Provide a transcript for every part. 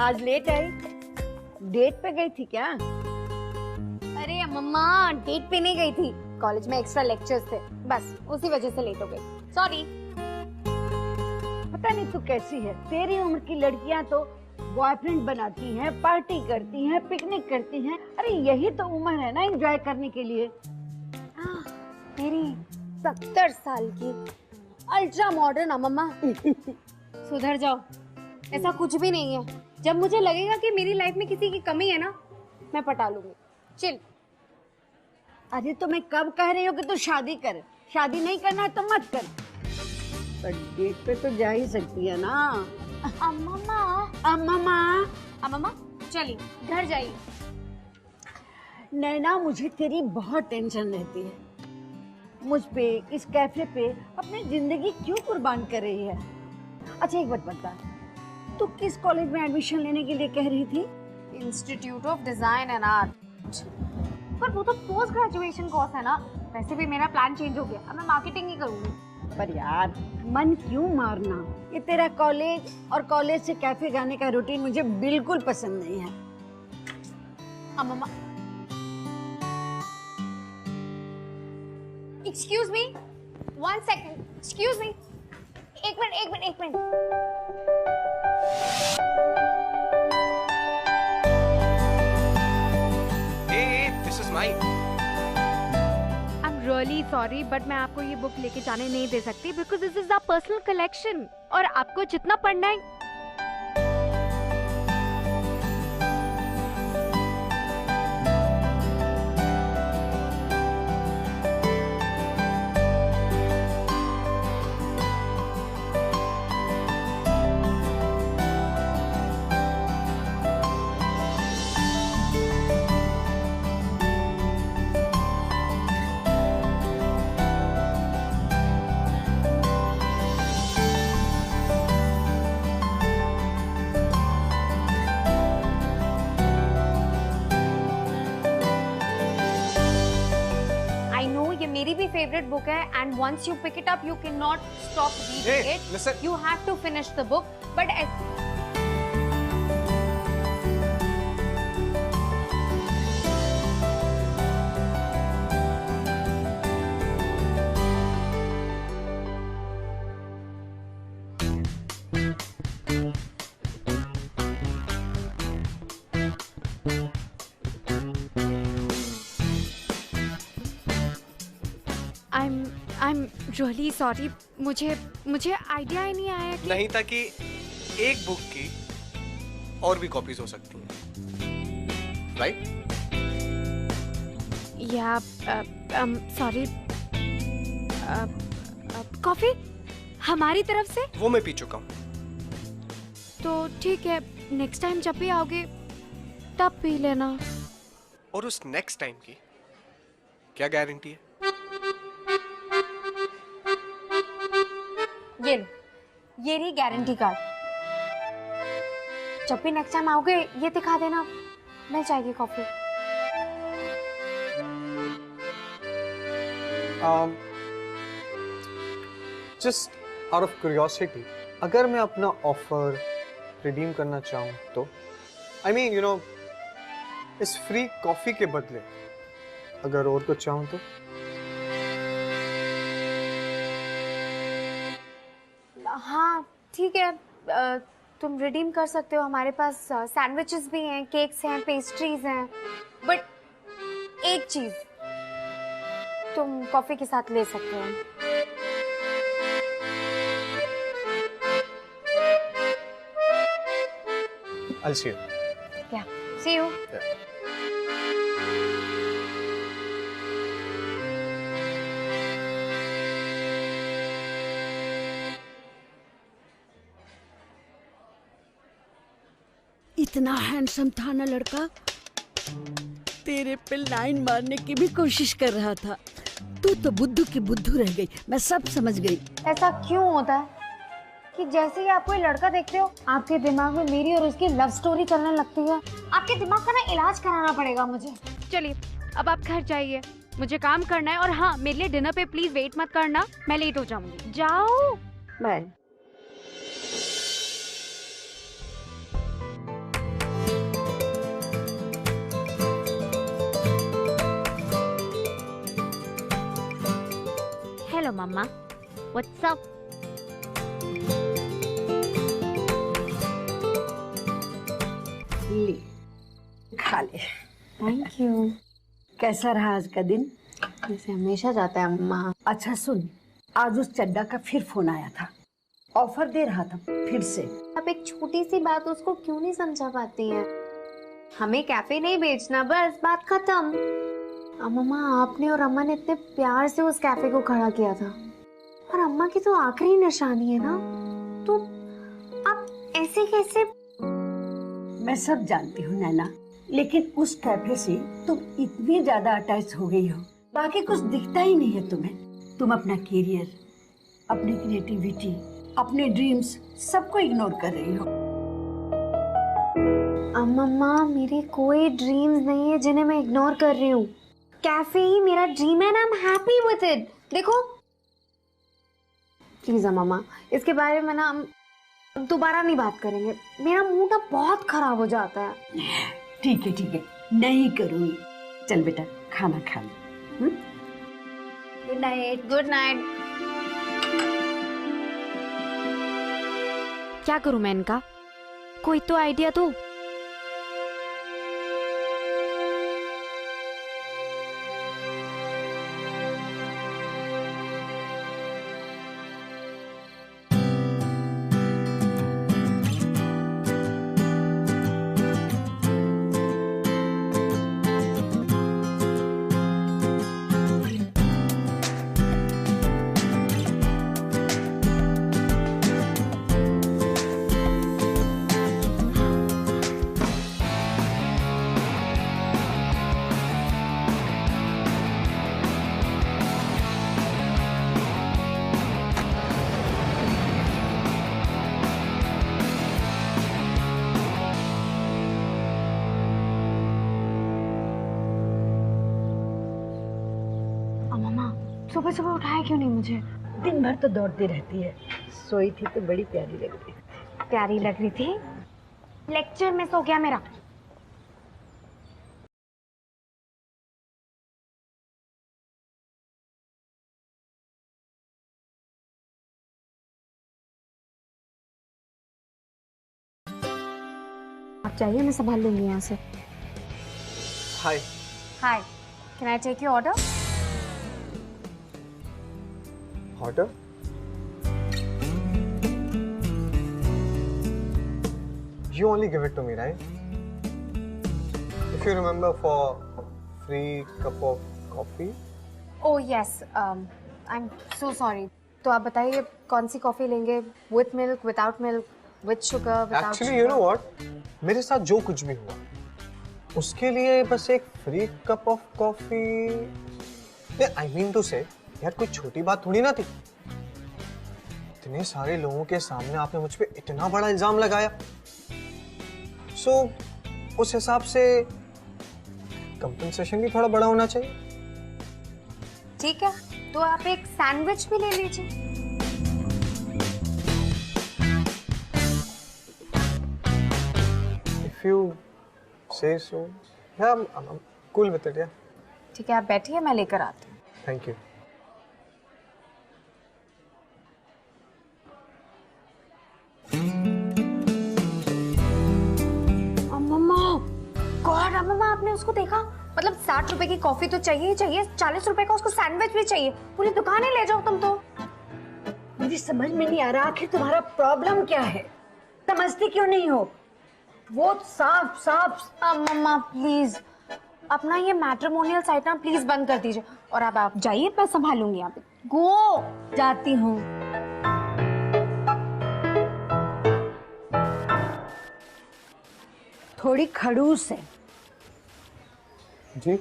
आज लेट आई, डेट पे गई थी क्या? अरे मम्मा, डेट पे नहीं गई थी, कॉलेज में एक्स्ट्रा लेक्चर्स थे, बस उसी वजह से लेट हो गई। सॉरी। पता नहीं तू कैसी है, तेरी उम्र की लड़कियां तो बॉयफ्रेंड बनाती हैं, पार्टी करती हैं, पिकनिक करती हैं। अरे यही तो उम्र है ना एंजॉय करने के लिए। मेरी 70 साल की अल्ट्रा मॉडर्न मम्मा। सुधर जाओ, ऐसा कुछ भी नहीं है। जब मुझे लगेगा कि मेरी लाइफ में किसी की कमी है ना, मैं पटा लूंगी। चिल। अरे तो मैं कब कह रही हूँ कि तू शादी कर, शादी नहीं करना है तो मत कर, पर डेट पे तो जा ही सकती है ना। अम्मा, अम्मा चलिए घर जाइए। नैना, मुझे तेरी बहुत टेंशन रहती है। मुझ पे, इस कैफे पे अपनी जिंदगी क्यों कुर्बान कर रही है? अच्छा एक बात बता, तू किस कॉलेज में एडमिशन लेने के लिए कह रही थी? Institute of design and art. पर वो तो पोस्ट ग्रेजुएशन कोर्स है ना। वैसे भी मेरा प्लान चेंज हो गया, अब मैं मार्केटिंग ही करूंगी। पर यार मन क्यों मारना, ये तेरा कॉलेज और कॉलेज से कैफे जाने का रूटीन मुझे बिल्कुल पसंद नहीं है। अम्मा, excuse me, 1 second, excuse me, एक minute. Hey, this is mine. I am really sorry, but मैं आपको ये बुक लेके जाने नहीं दे सकती because this is our personal collection और आपको जितना पढ़ना है। मेरी भी फेवरेट बुक है and once you pick it up you can not stop reading Hey, it. listen. You have to finish the book but I am really sorry, मुझे idea ही नहीं आया कि नहीं था कि एक बुक की और भी कॉपीज हो सकती हैं, राइट? या सॉरी, कॉफी हमारी तरफ से वो मैं पी चुका हूँ। तो ठीक है, नेक्स्ट टाइम जब भी आओगे तब पी लेना। और उस नेक्स्ट टाइम की क्या गारंटी है? ये लो, ये रही गारंटी कार्ड। जब भी नेक्स्ट टाइम आओगे ये दिखा देना, मिल जाएगी coffee. Just out of curiosity, अगर मैं अपना ऑफर रिडीम करना चाहूँ तो आई मीन यू नो इस फ्री कॉफी के बदले अगर और कुछ चाहूँ तो? हाँ ठीक है, तुम रिडीम कर सकते हो। हमारे पास सैंडविचेस भी हैं, केक्स हैं, पेस्ट्रीज हैं, बट एक चीज तुम कॉफी के साथ ले सकते हो। I'll see you. क्या? See you. इतना हैंडसम था ना लड़का, तेरे पे लाइन मारने की भी कोशिश कर रहा था। तू तो बुद्धू की बुद्धू रह गई, मैं सब समझ गई। ऐसा क्यों होता है कि जैसे ही आप कोई लड़का देखते हो आपके दिमाग में मेरी और उसकी लव स्टोरी चलने लगती है? आपके दिमाग का ना इलाज कराना पड़ेगा मुझे। चलिए अब आप घर जाइए, मुझे काम करना है। और हाँ, मेरे लिए डिनर पे प्लीज वेट मत करना, मैं लेट हो जाऊंगी। जाओ। बाय। हेलो मम्मा, व्हाट्स अप? ले, खा ले। Thank you. कैसा रहा आज का दिन? जैसे हमेशा जाता है अम्मा। अच्छा सुन, आज उस चड्डा का फिर फोन आया था, ऑफर दे रहा था फिर से। आप एक छोटी सी बात उसको क्यों नहीं समझा पाती हैं? हमें कैफे नहीं बेचना, बस बात खत्म। अम्मा, आपने और अम्मा ने इतने प्यार से उस कैफे को खड़ा किया था, और अम्मा की तो आखिरी निशानी है ना, तो आप ऐसे कैसे? मैं सब जानती हूँ नैना, लेकिन उस कैफे से तुम इतनी ज्यादा अटैच हो गई हो, बाकी कुछ दिखता ही नहीं है तुम्हें। तुम अपना करियर, अपनी क्रिएटिविटी, अपने ड्रीम्स सबको इग्नोर कर रही हो। अम्मा, मेरे कोई ड्रीम्स नहीं है जिन्हें मैं इग्नोर कर रही हूँ। कैफे ही मेरा ड्रीम है, I am happy with it. देखो प्लीज अम्मा, इसके बारे में ना हम दोबारा नहीं बात करेंगे। मेरा मूड ना बहुत खराब हो जाता है। ठीक है, नहीं करूँगी। चल बेटा, खाना खा ले। Good night. Good night. क्या करूं मैं इनका? कोई तो आइडिया दो। सुबह सुबह उठाया क्यों नहीं मुझे? दिन भर तो दौड़ती रहती है, सोई थी तो बड़ी प्यारी लग रही थी। प्यारी लग रही थी? लेक्चर मिस हो गया मेरा। आप चाहिए, मैं संभाल लूंगी यहाँ से। Hi. Hi, can I take your order? Order? You only give it to me, right? If you remember, for free cup of coffee. Oh yes, I am so sorry. तो आप बताइए कौन सी कॉफी लेंगे? With milk, without milk, with sugar, without? Actually, you know what? मेरे साथ जो कुछ भी हुआ, उसके लिए बस एक free cup of coffee. I mean to say, यार कोई छोटी बात थोड़ी ना थी। इतने सारे लोगों के सामने आपने मुझ पे इतना बड़ा इल्जाम लगाया। उस हिसाब से कंपनसेशन भी थोड़ा बड़ा होना चाहिए। ठीक है, तो आप एक सैंडविच भी ले लीजिए। If you say so, yeah, I'm cool with it, yeah. ठीक है, आप बैठिए, मैं लेकर आती हूँ। Thank you. गॉड अम्मा, आपने उसको देखा? मतलब 60 रुपए की कॉफी तो चाहिए ही चाहिए, 40 रुपए का उसको सैंडविच भी चाहिए। पूरी दुकान ही ले जाओ तुम तो। मुझे समझ में नहीं आ रहा आखिर तुम्हारा प्रॉब्लम क्या है, समझती क्यों नहीं हो? वो साफ साफ। मम्मा प्लीज, अपना ये मैट्रिमोनियल साइट ना प्लीज बंद कर दीजिए, और अब आप जाइए, मैं संभालूंगी यहाँ पे। गो, जाती हूँ। थोड़ी खड़ूस है जी।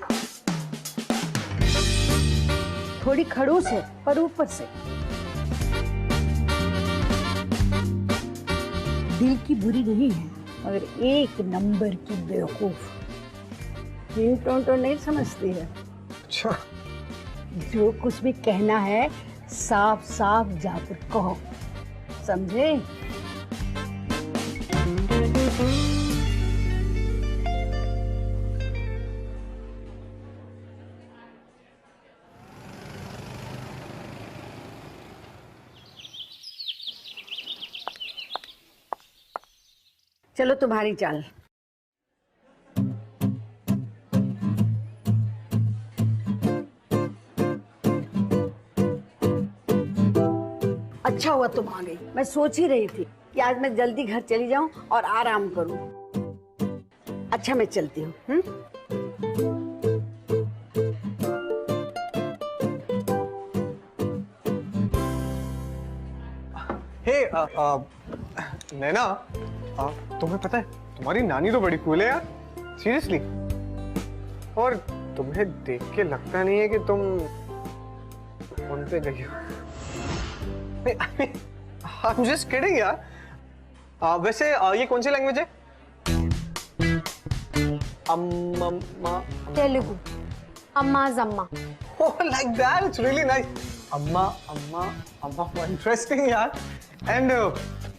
थोड़ी खड़ूस है, पर ऊपर से दिल की बुरी नहीं है, मगर एक नंबर की बेवकूफ। रिंगटोन तो नहीं समझती है। अच्छा, जो कुछ भी कहना है साफ साफ जाकर कहो, समझे? चलो तुम्हारी चाल। अच्छा हुआ तुम आ गई। मैं सोच ही रही थी कि आज मैं जल्दी घर चली जाऊं और आराम करूं। अच्छा मैं चलती हूँ। हे नैना, तुम्हें पता है तुम्हारी नानी तो बड़ी कूल है यार, सीरियसली। और तुम्हें देख के लगता नहीं है कि तुम उन पे गई हो। I'm just kidding यार। वैसे ये कौन सी लैंग्वेज है? अम्मा। तेलुगु। अम्मा जम्मा। Oh, like that. It's really nice. अम्मा इंटरेस्टिंग यार। एंड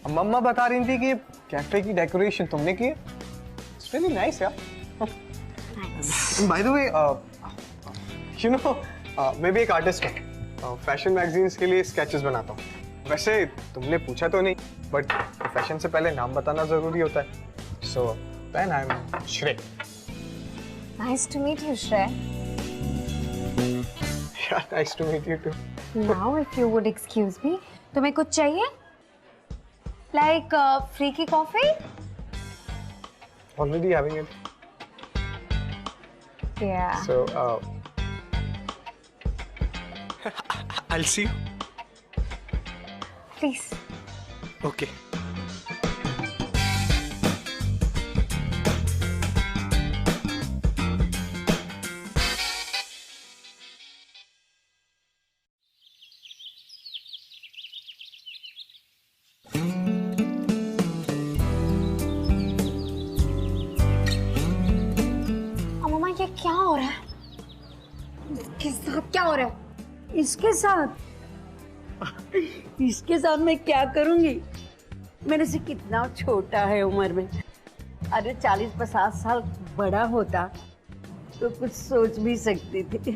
मम्मा बता रही थी कि कैफे की डेकोरेशन तुमने की है। It's really nice यार। By the way, you know, मैं भी एक आर्टिस्ट हूँ। फैशन मैगजीन्स के लिए स्केचेस बनाता हूँ। वैसे तुमने पूछा तो नहीं, बट प्रोफेशन से पहले नाम बताना जरूरी होता है। So then I'm Shrey. Nice to meet you, Shrey. Yeah, nice to meet you too. Now, if you would excuse me, तुम्हें कुछ चाहिए? Like free की coffee? Already having it. Yeah. So, I'll see you. Please. Okay. मम्मा ये क्या हो रहा है? किस साथ क्या हो रहा है? इसके साथ इसके साथ मैं क्या करूंगी? मेरे से कितना छोटा है उम्र में। अरे 40-50 साल बड़ा होता तो कुछ सोच भी सकती थी,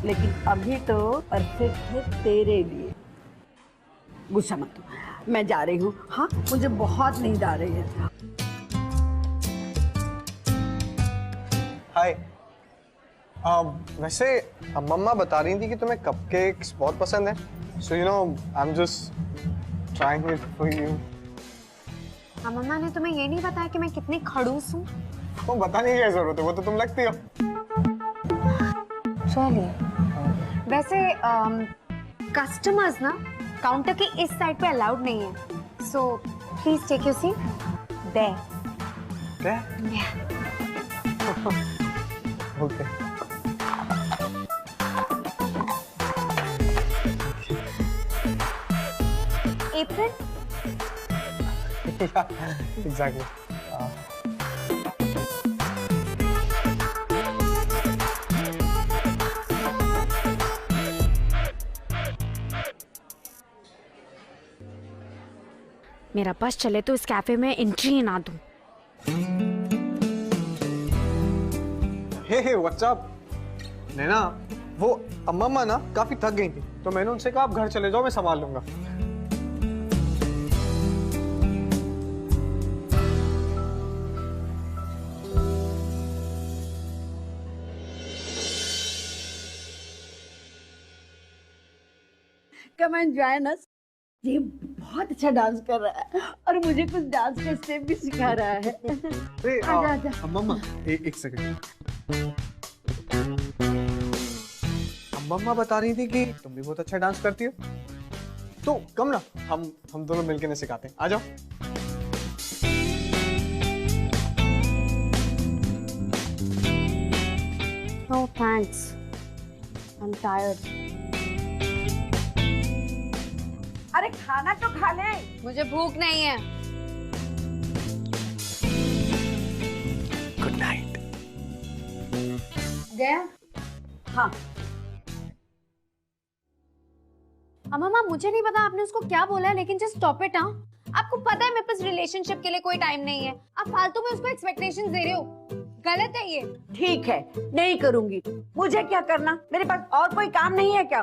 लेकिन अभी तो परफेक्ट है तेरे लिए। गुस्सा मत हो, मैं जा रही हूँ। हाँ, मुझे बहुत नींद आ रही है। हाय। वैसे मम्मा बता रही थी कि तुम्हें कपकेक्स बहुत पसंद है। So you know, I'm just trying it for you. मम्मा ने तुम्हें ये नहीं बताया कि मैं कितनी खड़ूस हूँ? वो बताने की क्या जरूरत है, वो तो तुम लगती हो। चलिए। वैसे कस्टमर्स ना काउंटर के इस साइड पे अलाउड नहीं है। So please take your seat there. क्या? Yeah. Okay. Apron? Yeah, exactly. मेरा बस चले तो इस कैफे में एंट्री ही ना दूं। Hey what's up? नैना, वो अम्मा ना काफी थक गई थी, तो मैंने उनसे कहा आप घर चले जाओ, मैं संभाल लूंगा। Come and join us. ये बहुत अच्छा डांस कर रहा है और मुझे कुछ डांस के स्टेप भी सिखा रहा है। अरे आजा, आजा। मम्मा एक सेकंड। मम्मा बता रही थी कि तुम भी बहुत अच्छा डांस करती हो, तो कम ना हम दोनों मिलकर ने सिखाते हैं। आ जाओ। No thanks. I'm tired. अरे खाना तो खा ले। मुझे भूख नहीं है। Good night. गया? हाँ, मम्मा मुझे नहीं पता आपने उसको क्या बोला है, लेकिन जस्ट स्टॉप इट। हाँ, आपको पता है मेरे पास रिलेशनशिप के लिए कोई टाइम नहीं है। आप फालतू में उसको एक्सपेक्टेशंस दे रहे हो। गलत है ये। ठीक है, नहीं करूंगी। मुझे क्या करना, मेरे पास और कोई काम नहीं है क्या?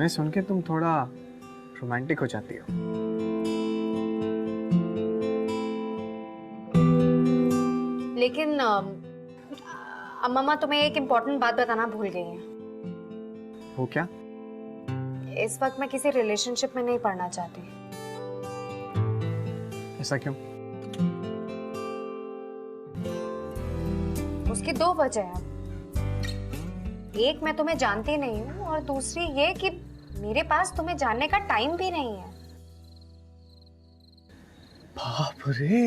गाने सुन के तुम थोड़ा रोमांटिक हो जाती हो। लेकिन अम्मा तुम्हें एक इम्पोर्टेंट बात बताना भूल गई है। वो क्या? इस वक्त मैं किसी रिलेशनशिप में नहीं पढ़ना चाहती। ऐसा क्यों? उसकी दो वजह है। एक, मैं तुम्हें जानती नहीं हूँ, और दूसरी ये कि मेरे पास तुम्हें जानने का टाइम भी नहीं है। बाप रे!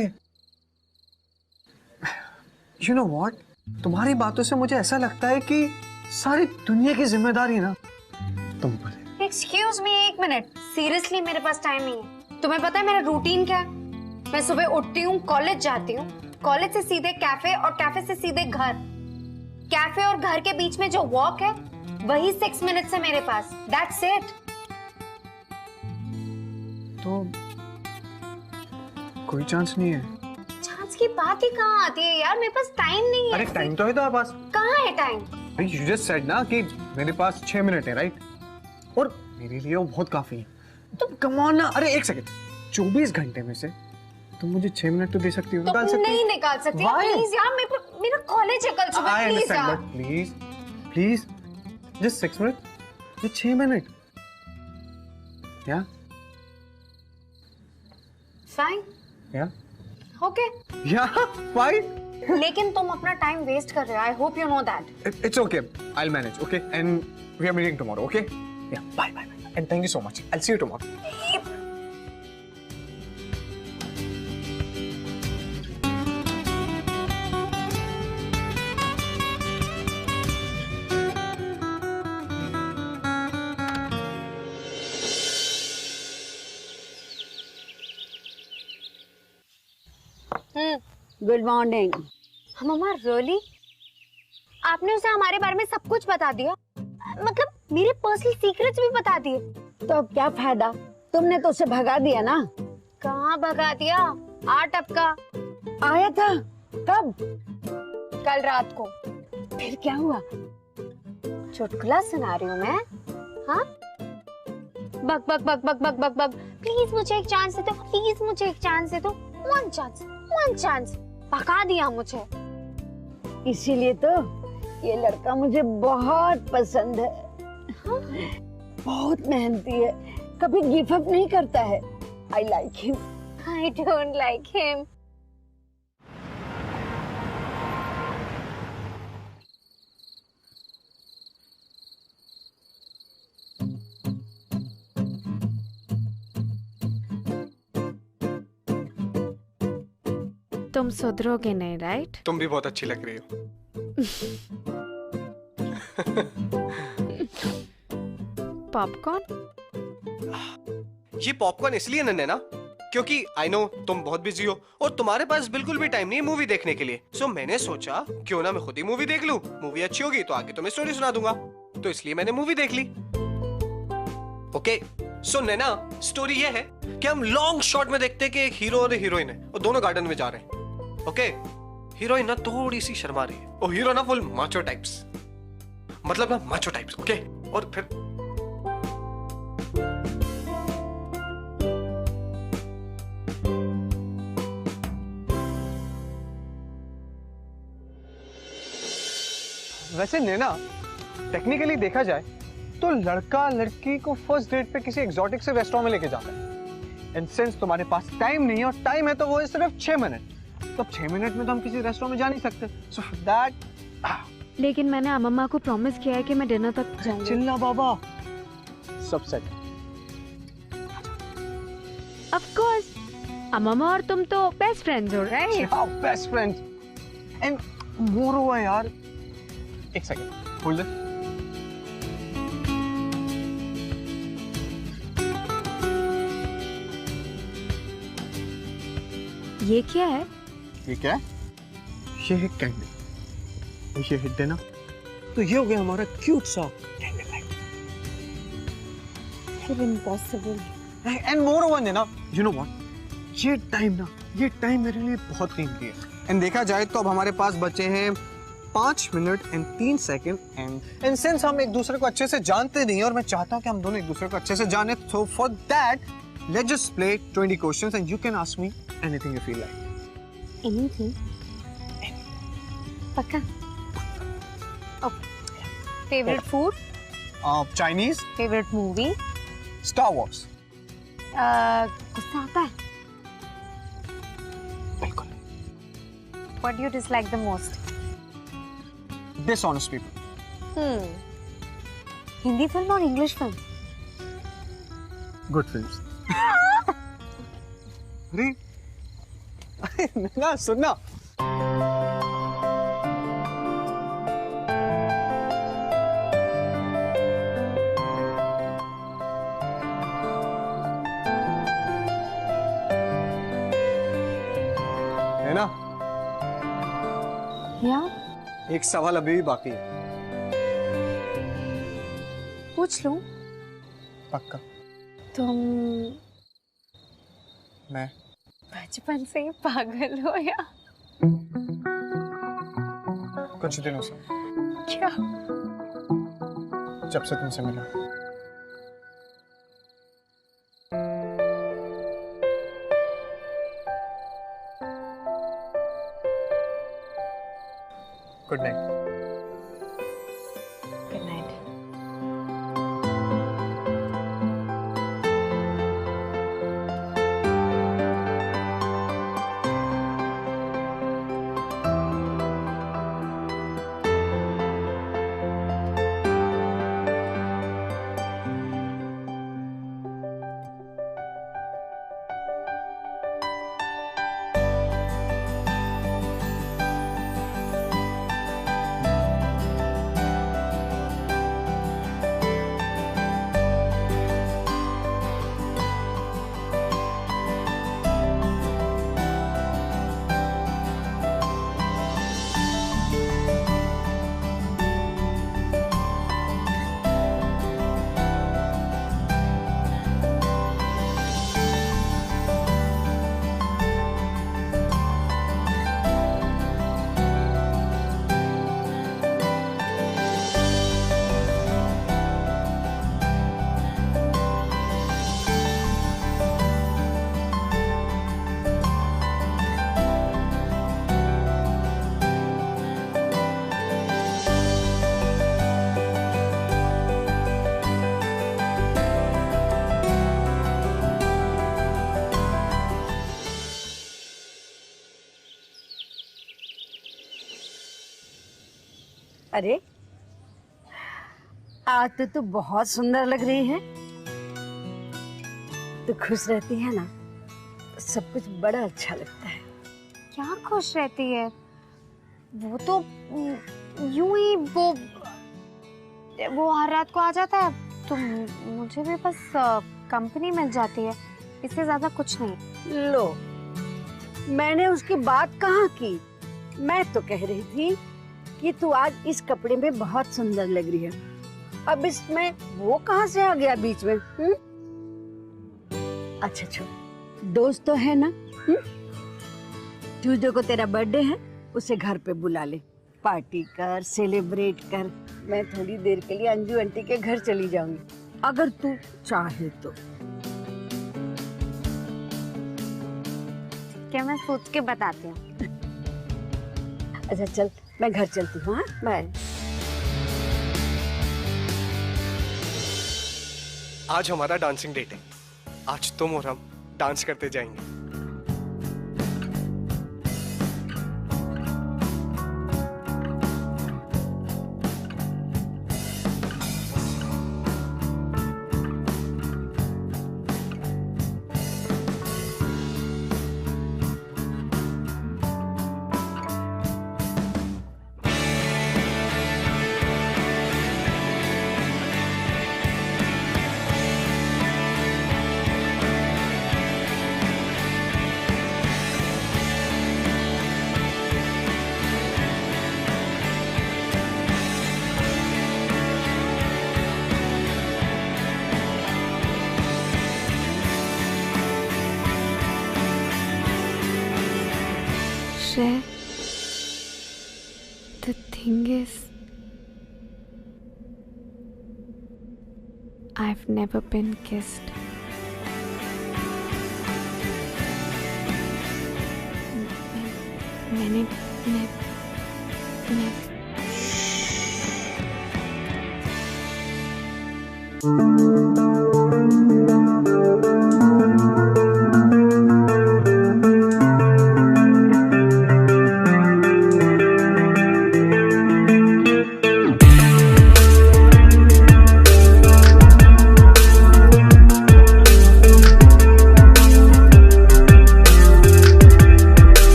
You know what? तुम्हारी बातों से मुझे ऐसा लगता है कि सारी दुनिया की जिम्मेदारी ना तुम पर है। एक्सक्यूज मी, एक मिनट, सीरियसली मेरे पास टाइम नहीं है। तुम्हें पता है मेरा रूटीन क्या है? मैं सुबह उठती हूँ, कॉलेज जाती हूँ, कॉलेज से सीधे कैफे और कैफे से सीधे घर। कैफे और घर के बीच में जो वॉक है वही 6 मिनट्स है मेरे पास। That's it. तो कोई चांस नहीं है? चांस की बात ही कहाँ आती है यार, मेरे पास टाइम नहीं है। अरे टाइम तो है तुम्हारे पास। कहाँ है टाइम? You just said ना कि मेरे पास 6 मिनट है, राइट? और मेरे लिए वो बहुत काफी है। तुम कम ऑन ना। अरे एक सेकंड, 24 घंटे में से तुम मुझे 6 मिनट तो दे सकती हो। तो निकाल सकती नहीं निकाल सकती प्लीज यार, मेरा कॉलेज है कल सुबह। I प्लीज understand, यार but please, please, just 6 minute, ये 6 minute. Yeah? Fine, Yeah? Okay. Yeah, fine. लेकिन तुम अपना टाइम वेस्ट कर रहे हो। I hope you know that. It's okay. I'll manage, okay? And we are meeting tomorrow, okay? Yeah, bye, bye, bye. And thank you so much. I'll see you tomorrow. Good morning. मम्मा really? आपने उसे हमारे बारे में सब कुछ बता दिया? मतलब मेरे पर्सनल सीक्रेट्स भी बता दिए? तो अब क्या फायदा, तुमने तो उसे भगा दिया ना। कहाँ भगा दिया? 8 टपका आया था कब? कल रात को। फिर क्या हुआ? चुटकुला सुना रही हूँ मैं? हाँ, बक बक बक बक बक बक बक। प्लीज मुझे एक चांस दे दो, प्लीज मुझे एक चांस दे दो। One chance. भगा दिया मुझे। इसीलिए तो ये लड़का मुझे बहुत पसंद है। हाँ? बहुत मेहनती है, कभी गिव अप नहीं करता है। I like him. I don't like him. तुम सुधरोगे नहीं, राइट? तुम भी बहुत अच्छी लग रही हो। पॉपकॉर्न? ये पॉपकॉर्न इसलिए नन्हे ना क्योंकि आई नो तुम बहुत बिजी हो और तुम्हारे पास बिल्कुल भी टाइम नहीं है मूवी देखने के लिए। सो मैंने सोचा क्यों ना मैं खुद ही मूवी देख लूं। मूवी अच्छी होगी तो आगे तुम्हें स्टोरी सुना दूंगा, तो इसलिए मैंने मूवी देख ली। ओके, सो नैना स्टोरी ये है कि हम लॉन्ग शॉट में देखते हैं कि एक हीरो और हीरोइन है और दोनों गार्डन में जा रहे हैं। ओके, हीरोइन ना थोड़ी सी शर्मा रही है और हीरो ना फुल माचो टाइप्स, मतलब ना माचो टाइप्स। ओके, और फिर वैसे नैना टेक्निकली देखा जाए तो लड़का लड़की को फर्स्ट डेट पे किसी एक्सोटिक से रेस्टोरेंट में लेके जाता है। एंड सिंस तुम्हारे पास टाइम नहीं है और टाइम है तो वो है सिर्फ 6 मिनट, तो 6 मिनट में तो हम किसी रेस्टोरेंट में जा नहीं सकते। सो दैट लेकिन मैंने अम्मा को प्रॉमिस किया है कि मैं डिनर तक जाऊंगी। चिल्ला बाबा, सब सेट। ऑफ कोर्स, अम्मा और तुम तो बेस्ट फ्रेंड्स हो, राइट? हाँ, बेस्ट फ्रेंड्स। एंड मोर हुआ यार, एक सेकंड होल्ड इट। ये क्या है? ये क्या है? ये है कैंडल, ये हिट देना तो ये हो गया हमारा क्यूट सा candle light. Impossible. And more over ना, यू नो व्हाट, ये टाइम मेरे लिए बहुत कीमती है। एंड देखा जाए तो अब हमारे पास बचे हैं 5 minute and 3 second and since हम एक दूसरे को अच्छे से जानते नहीं और मैं चाहता हूँ कि हम दोनों एक दूसरे को अच्छे से जाने, so for that let's just play 20 questions and you can ask me anything you feel like. Anything? पक्का? Okay. Favorite food? Chinese, Favorite movie? Star Wars. गुस्सा आता है? बिल्कुल. What do you dislike the most? Dishonest people. Hindi film और English film? Good films. अरे ना सुनना. है ना? या एक सवाल अभी भी बाकी है. पूछ लूं? पक्का. तुम मैं बचपन से ही पागल हो या कुछ दिनों से, क्या? जब से तुमसे मिला. Good night. Good night. अरे आज तो तू बहुत सुंदर लग रही है. तू खुश रहती है ना तो सब कुछ बड़ा अच्छा लगता है. क्या खुश रहती है? वो तो यूं ही वो हर रात को आ जाता है तो मुझे भी बस कंपनी मिल जाती है, इससे ज्यादा कुछ नहीं. लो, मैंने उसकी बात कहाँ की. मैं तो कह रही थी कि तू आज इस कपड़े में बहुत सुंदर लग रही है. अब इसमें वो कहाँ से आ गया बीच में? अच्छा छोड़, दोस्त तो है ना. ट्यूसडे को तेरा बर्थडे है, उसे घर पे बुला ले, पार्टी कर, सेलिब्रेट कर. मैं थोड़ी देर के लिए अंजू आंटी के घर चली जाऊंगी अगर तू चाहे तो. क्या मैं सोच के बताती हूँ. अच्छा चल, मैं घर चलती हूँ. हाँ बाय. आज हमारा डांसिंग डेट है. आज तुम और हम डांस करते जाएंगे. श्रेय, the thing thing is, I've never been kissed. मैंने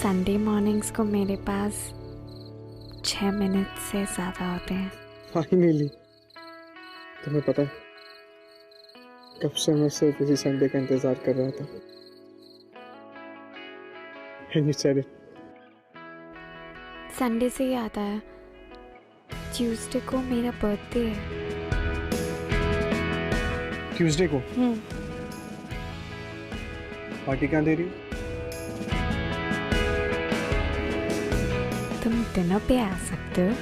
संडे मॉर्निंग्स को मेरे पास 6 मिनट से ज़्यादा होते हैं। फाइनली तुम्हें पता है कब से मैं सिर्फ इसी संडे का इंतजार कर रहा था। And you said it. Sunday से ही आता है, ट्यूसडे को मेरा बर्थडे है। ट्यूसडे को पार्टी कहाँ दे रही हो? तुम डिनर पे आ सकते हो।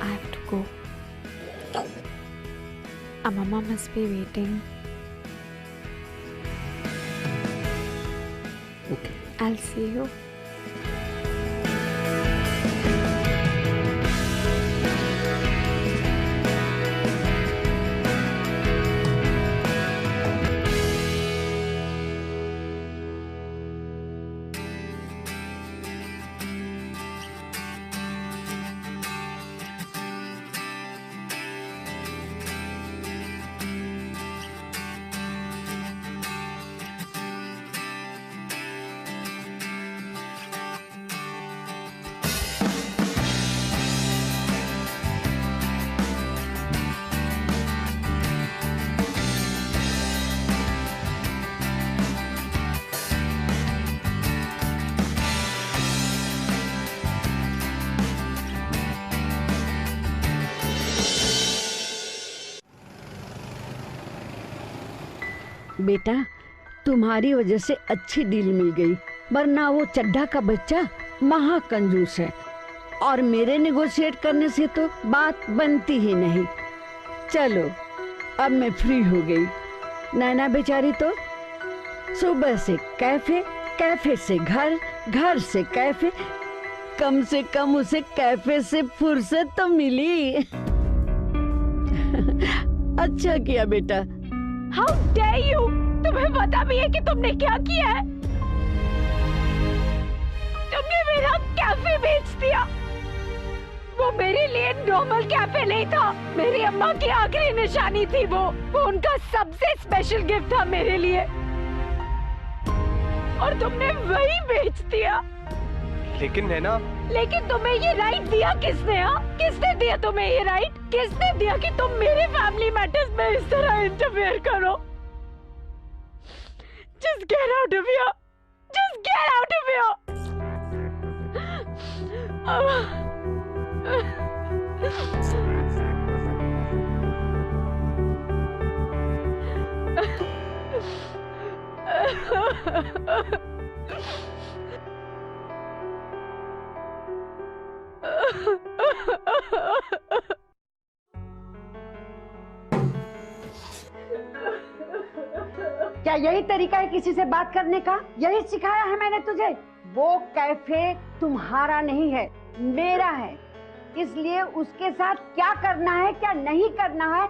I have to go. Mama must be waiting. Okay. I'll see you. बेटा, तुम्हारी वजह से अच्छी डील मिल गई, वरना वो चड्ढा का बच्चा महा कंजूस है और मेरे नेगोशिएट करने से तो बात बनती ही नहीं। चलो, अब मैं फ्री हो गई। नैना बेचारी तो सुबह से कैफे, कैफे से घर, घर से कैफे, कम से कम उसे कैफे से फुर्सत तो मिली। अच्छा किया बेटा। How dare you! तुम्हें पता भी है कि तुमने क्या किया है? तुमने मेरा कैफे बेच दिया। वो मेरे लिए नॉर्मल कैफे नहीं था, मेरी अम्मा की आखिरी निशानी थी। वो उनका सबसे स्पेशल गिफ्ट था मेरे लिए, और तुमने वही बेच दिया। लेकिन नैना, लेकिन तुम्हें ये राइट दिया किसने? किसने दिया तुम्हें ये राइट? किसने दिया कि तुम मेरे फैमिली मैटर्स में इस तरह इंटरफेयर करो? Just get out of here! Just get out of here! क्या यही तरीका है किसी से बात करने का? यही सिखाया है मैंने तुझे? वो कैफे तुम्हारा नहीं है, मेरा है। इसलिए उसके साथ क्या करना है, क्या नहीं करना है,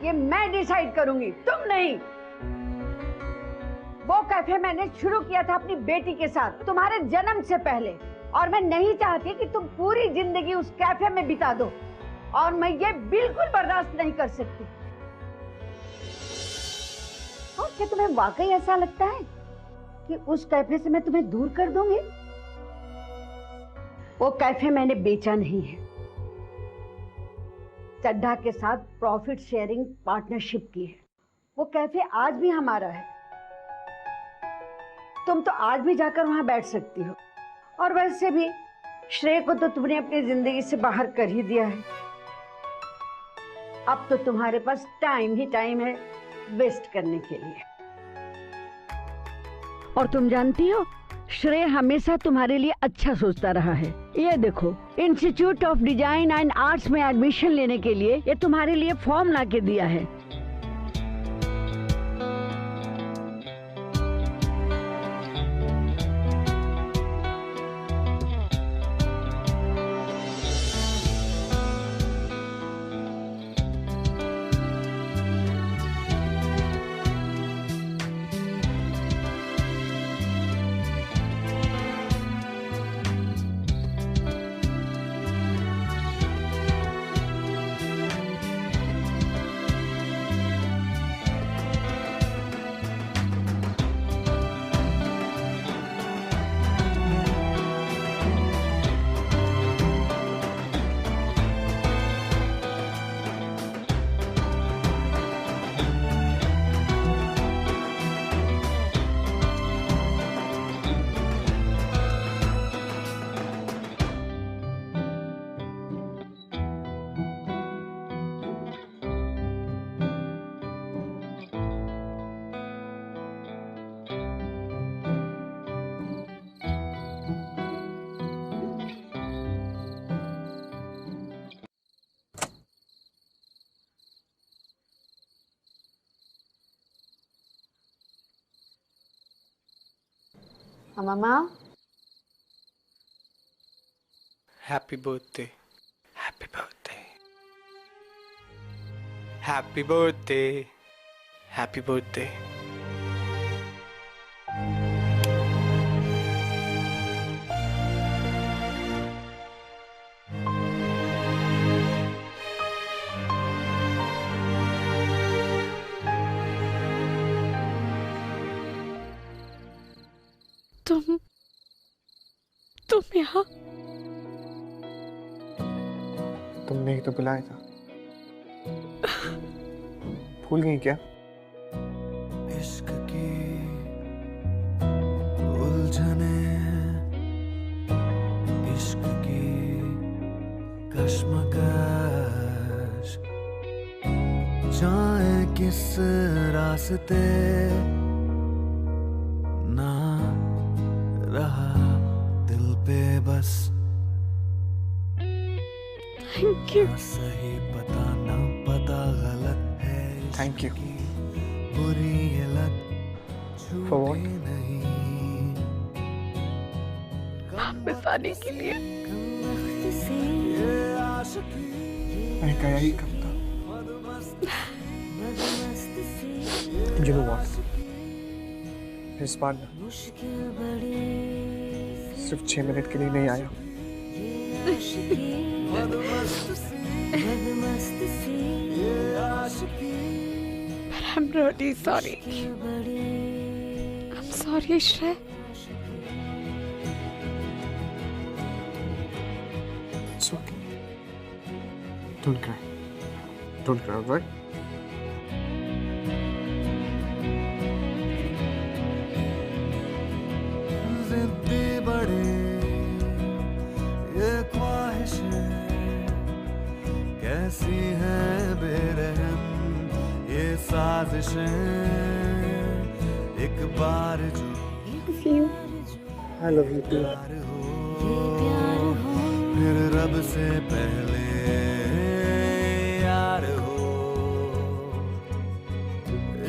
ये मैं डिसाइड करूंगी, तुम नहीं। वो कैफे मैंने शुरू किया था अपनी बेटी के साथ, तुम्हारे जन्म से पहले, और मैं नहीं चाहती कि तुम पूरी जिंदगी उस कैफे में बिता दो, और मैं ये बिल्कुल बर्दाश्त नहीं कर सकती। और क्या तुम्हें वाकई ऐसा लगता है कि उस कैफे से मैं तुम्हें दूर कर दूंगी? वो कैफे मैंने बेचा नहीं है, चड्ढा के साथ प्रॉफिट शेयरिंग पार्टनरशिप की है। वो कैफे आज भी हमारा है। तुम तो आज भी जाकर वहां बैठ सकती हो। और वैसे भी श्रेय को तो तुमने अपनी जिंदगी से बाहर कर ही दिया है। अब तो तुम्हारे पास टाइम ही टाइम है वेस्ट करने के लिए। और तुम जानती हो, श्रेय हमेशा तुम्हारे लिए अच्छा सोचता रहा है। ये देखो, institute of design and arts में एडमिशन लेने के लिए ये तुम्हारे लिए फॉर्म ला के दिया है। मम्मा, happy birthday, happy birthday, happy birthday, happy birthday. तुम यहाँ? तुमने ही तो बुलाया था। भूल गई क्या? इश्क की उलझने, इश्क की कश्मकश, जाए किस रास्ते ना रहा दिल पे बस। Thank you. सही पता ना पता गलत है। Thank you. बुरी ये लत For what? नहीं वापस आने के लिए। मैं गया ही कब था। You know what? इस बार ना सिर्फ 6 मिनट के लिए नहीं आया। But I'm really sorry. I'm sorry, Shreya. It's okay. Don't cry. Don't cry, all right? जिद्दी बड़े ये ख्वाहिशें कैसी हैं बेरहम ये साजिशें। एक बार जो I love you too. प्यार हो फिर रब से पहले यार हो।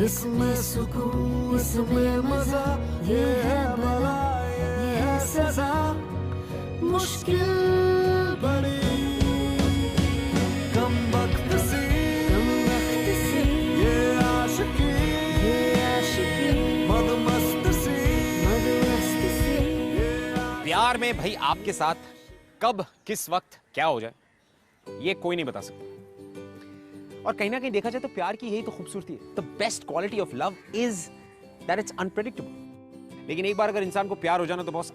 इसमें सुकून इसमें मजा, ये है भला ये है सजा। मुश्किल बड़ी कम वक्त सी ये आशिकी मदमस्त सी। प्यार में भाई आपके साथ कब किस वक्त क्या हो जाए ये कोई नहीं बता सकता। और कहीं ना कहीं देखा जाए तो प्यार की यही तो खूबसूरती है। The best quality of love is that it's unpredictable. लेकिन एक बार अगर इंसान को प्यार हो जाना तो बॉस,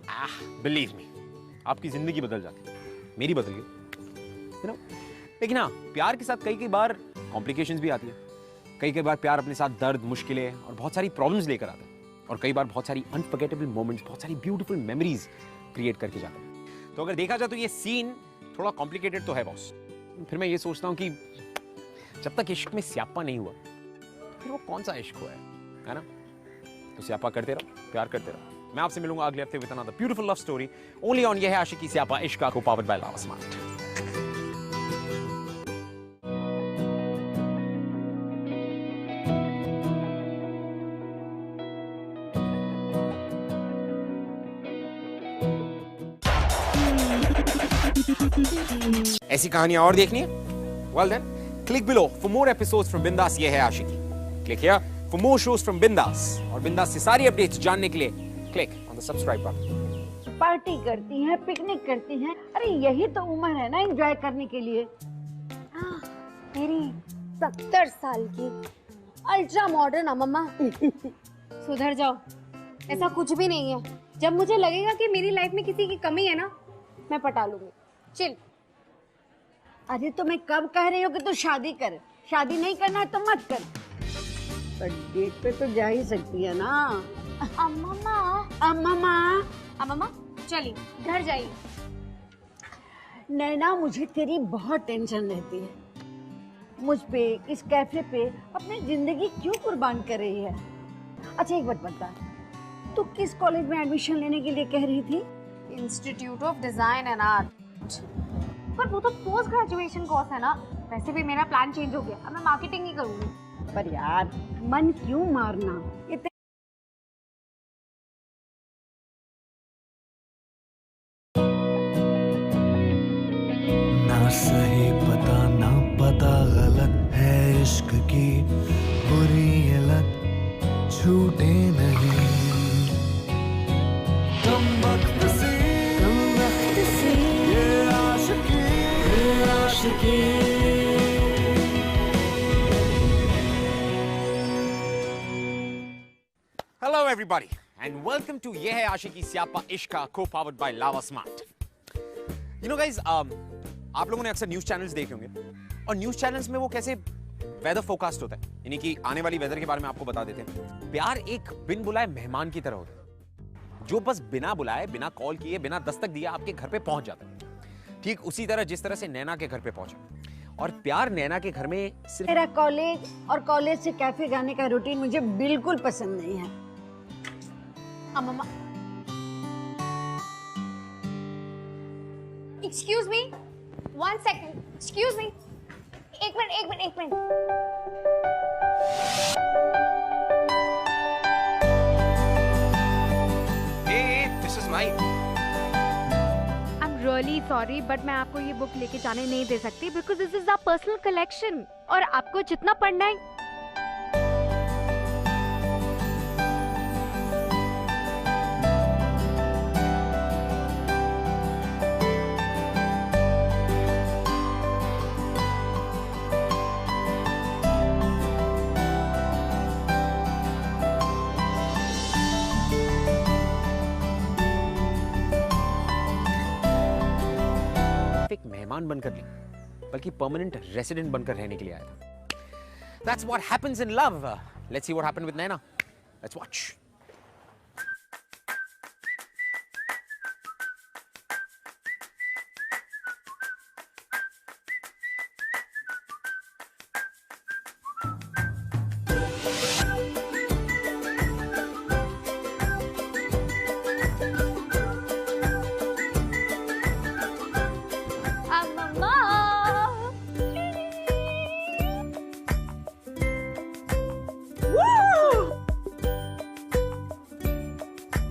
बिलीव मी, आपकी जिंदगी बदल जाती है। मेरी बदल गई, you know? लेकिन हाँ, प्यार के साथ कई बार कॉम्प्लिकेशंस भी आती है। कई बार प्यार अपने साथ दर्द, मुश्किलें और बहुत सारी प्रॉब्लम्स लेकर आता है, और कई बार बहुत सारी अनफॉरगेटेबल मोमेंट्स, बहुत सारी ब्यूटीफुल मेमोरीज क्रिएट करके जाता है। तो अगर देखा जाए तो ये सीन थोड़ा कॉम्प्लिकेटेड तो है बॉस। फिर मैं ये सोचता हूँ कि जब तक इश्क में स्यापा नहीं हुआ फिर वो कौन सा इश्क हुआ है ना? तो स्यापा करते रहो, प्यार करते रहो। मैं आपसे मिलूंगा अगले हफ्ते with another beautiful love story only on ये है आशिकी स्यापा इश्क को पावर्ड बाय लावा स्मार्ट। ऐसी कहानियां और देखनी है? Well then, click below for more episodes from बिंदास ये है आशिकी। Click here for more shows from बिंदास, और बिंदास से सारी अपडेट्स जानने के लिए click on the subscribe button। Party करती हैं, पिकनिक करती हैं, अरे यही तो उम्र है ना एंजॉय करने के लिए। मेरी 70 साल की अल्ट्रा मॉडर्न अम्मा। सुधर जाओ, ऐसा कुछ भी नहीं है। जब मुझे लगेगा कि मेरी लाइफ में किसी की कमी है ना, मैं पटा लूंगी। चिल। अरे तो मैं कब कह रही हूँ कि तू शादी कर, शादी नहीं करना है तो मत कर, पर डेट पे तो जा ही सकती है ना। अम्मा चलिए घर जाइए। नैना, मुझे तेरी बहुत टेंशन रहती है। मुझ पे, इस कैफे पे अपनी जिंदगी क्यों कुर्बान कर रही है? अच्छा एक बात बता, तू किस कॉलेज में एडमिशन लेने के लिए कह रही थी? Institute of design and art. पर वो तो पोस्ट ग्रेजुएशन कोर्स है ना। वैसे भी मेरा प्लान चेंज हो गया, अब मैं मार्केटिंग ही करूंगी। पर यार मन क्यों मारना, इतने ना सही पता ना पता गलत है इश्क की बुरी ये लत छूटे नहीं। कम वक्त से ये आशिकी Hello everybody and welcome to ये है आशिकी स्यापा इश्क को powered by lava smart. You know guys, आप लोगों ने अक्सर न्यूज चैनल्स देखे होंगे, और न्यूज चैनल्स में वो कैसे वेदर फोरकास्ट होता है, यानी कि आने वाली वेदर के बारे में आपको बता देते हैं। प्यार एक बिन बुलाए मेहमान की तरह होता है, जो बस बिना बुलाए, बिना कॉल किए, बिना दस्तक दिए आपके घर पे पहुंच जाता है। ठीक उसी तरह जिस तरह से नैना के घर पे पहुंचा। और प्यार नैना के घर में सिर्फ मेरा कॉलेज और कॉलेज से कैफे जाने का रूटीन मुझे बिल्कुल पसंद नहीं है। अम्मा, excuse me, 1 second, excuse me, एक minute. Hey, this is mine. I'm really sorry, but मैं आपको ये बुक लेके जाने नहीं दे सकती because this is our personal collection और आपको जितना पढ़ना है। एक मेहमान बनकर नहीं, बल्कि परमानेंट रेसिडेंट बनकर रहने के लिए आया था। That's what happens in love. Let's see what happened with Naina. Let's watch.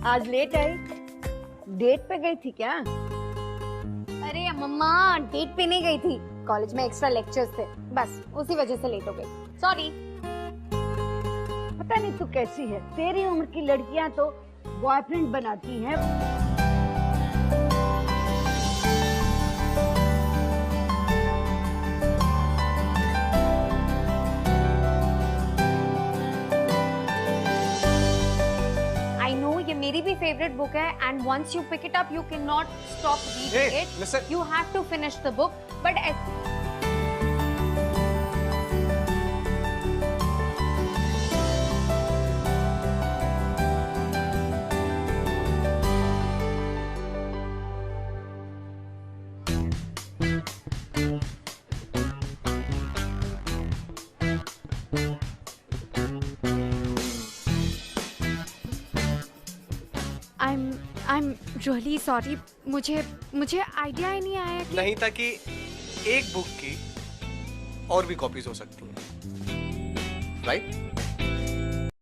आज लेट आई, डेट पे गई थी क्या? अरे मम्मा, डेट पे नहीं गई थी, कॉलेज में एक्स्ट्रा लेक्चर्स थे, बस उसी वजह से लेट हो गई। सॉरी। पता नहीं तू कैसी है, तेरी उम्र की लड़कियां तो बॉयफ्रेंड बनाती हैं। फेवरेट बुक है and once you pick it up you can not stop reading Hey, it. listen. You have to finish the book but I am really sorry. मुझे आइडिया ही नहीं आया कि नहीं था कि एक बुक की और भी कॉपीज हो सकती हैं, राइट?